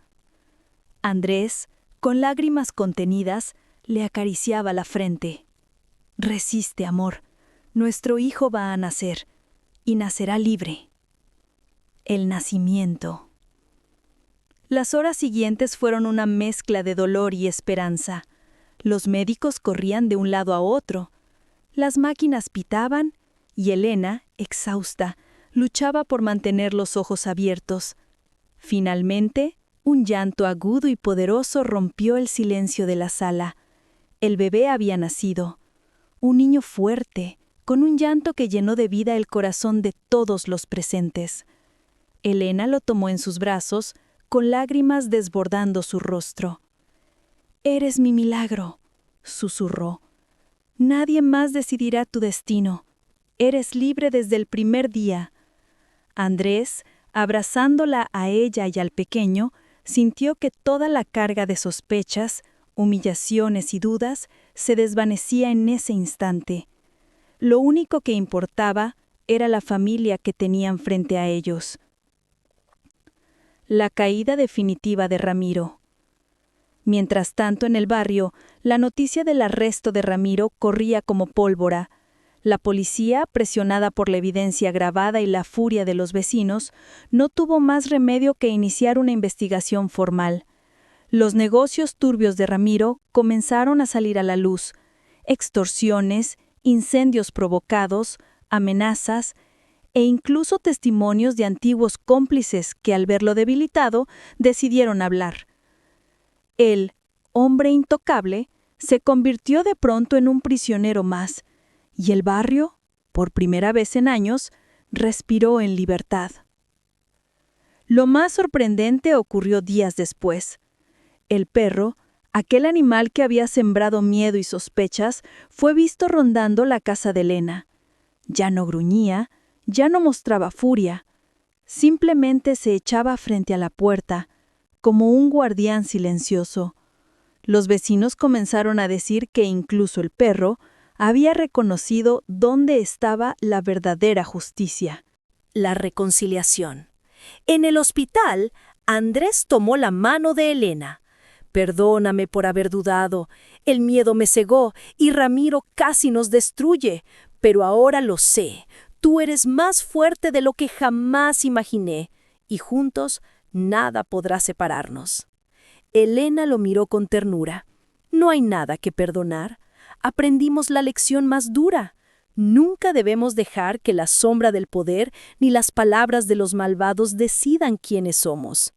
Andrés, con lágrimas contenidas, le acariciaba la frente. «Resiste, amor. Nuestro hijo va a nacer, y nacerá libre». El nacimiento. Las horas siguientes fueron una mezcla de dolor y esperanza. Los médicos corrían de un lado a otro. Las máquinas pitaban, y Elena, exhausta, luchaba por mantener los ojos abiertos. Finalmente, un llanto agudo y poderoso rompió el silencio de la sala. El bebé había nacido. Un niño fuerte, con un llanto que llenó de vida el corazón de todos los presentes. Elena lo tomó en sus brazos, con lágrimas desbordando su rostro. «Eres mi milagro», susurró. «Nadie más decidirá tu destino. Eres libre desde el primer día». Andrés, abrazándola a ella y al pequeño, sintió que toda la carga de sospechas, humillaciones y dudas se desvanecía en ese instante. Lo único que importaba era la familia que tenían frente a ellos. La caída definitiva de Ramiro. Mientras tanto, en el barrio, la noticia del arresto de Ramiro corría como pólvora. La policía, presionada por la evidencia grabada y la furia de los vecinos, no tuvo más remedio que iniciar una investigación formal. Los negocios turbios de Ramiro comenzaron a salir a la luz. Extorsiones, incendios provocados, amenazas e incluso testimonios de antiguos cómplices que, al verlo debilitado, decidieron hablar. El hombre intocable se convirtió de pronto en un prisionero más, y el barrio, por primera vez en años, respiró en libertad. Lo más sorprendente ocurrió días después. El perro, aquel animal que había sembrado miedo y sospechas, fue visto rondando la casa de Elena. Ya no gruñía, ya no mostraba furia. Simplemente se echaba frente a la puerta, como un guardián silencioso. Los vecinos comenzaron a decir que incluso el perro había reconocido dónde estaba la verdadera justicia.
La reconciliación. En el hospital, Andrés tomó la mano de Elena. «Perdóname por haber dudado. El miedo me cegó y Ramiro casi nos destruye. Pero ahora lo sé. Tú eres más fuerte de lo que jamás imaginé. Y juntos nada podrá separarnos». Elena lo miró con ternura. «No hay nada que perdonar. Aprendimos la lección más dura. Nunca debemos dejar que la sombra del poder ni las palabras de los malvados decidan quiénes somos.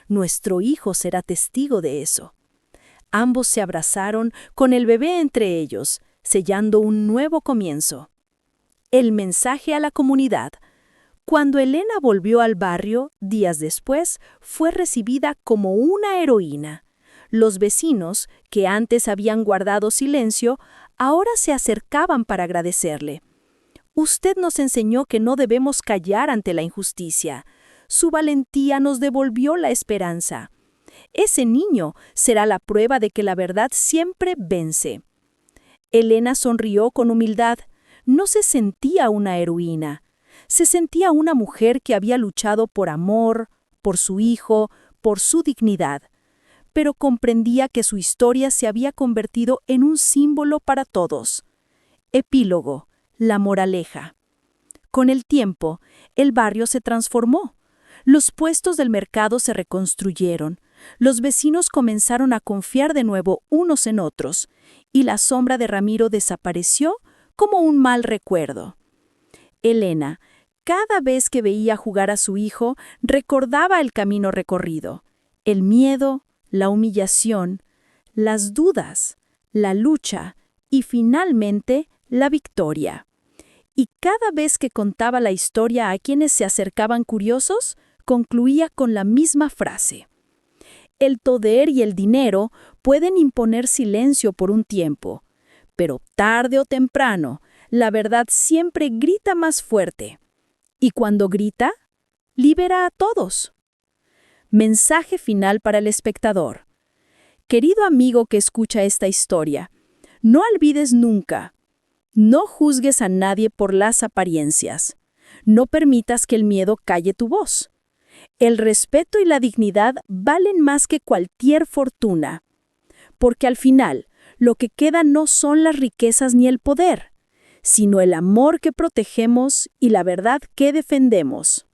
Nuestro hijo será testigo de eso». Ambos se abrazaron con el bebé entre ellos, sellando un nuevo comienzo. El mensaje a la comunidad. Cuando Elena volvió al barrio, días después, fue recibida como una heroína. Los vecinos, que antes habían guardado silencio, ahora se acercaban para agradecerle. «Usted nos enseñó que no debemos callar ante la injusticia. Su valentía nos devolvió la esperanza. Ese niño será la prueba de que la verdad siempre vence». Elena sonrió con humildad. No se sentía una heroína. Se sentía una mujer que había luchado por amor, por su hijo, por su dignidad.
pero comprendía que su historia se había convertido en un símbolo para todos. Epílogo, la moraleja. Con el tiempo, el barrio se transformó. Los puestos del mercado se reconstruyeron, los vecinos comenzaron a confiar de nuevo unos en otros, y la sombra de Ramiro desapareció como un mal recuerdo. Elena, cada vez que veía jugar a su hijo, recordaba el camino recorrido, el miedo, la humillación, las dudas, la lucha y finalmente la victoria. Y cada vez que contaba la historia a quienes se acercaban curiosos, concluía con la misma frase: el poder y el dinero pueden imponer silencio por un tiempo, pero tarde o temprano, la verdad siempre grita más fuerte. Y cuando grita, libera a todos. Mensaje final para el espectador. Querido amigo que escucha esta historia, no olvides nunca: no juzgues a nadie por las apariencias. No permitas que el miedo calle tu voz. El respeto y la dignidad valen más que cualquier fortuna. Porque al final, lo que queda no son las riquezas ni el poder, sino el amor que protegemos y la verdad que defendemos.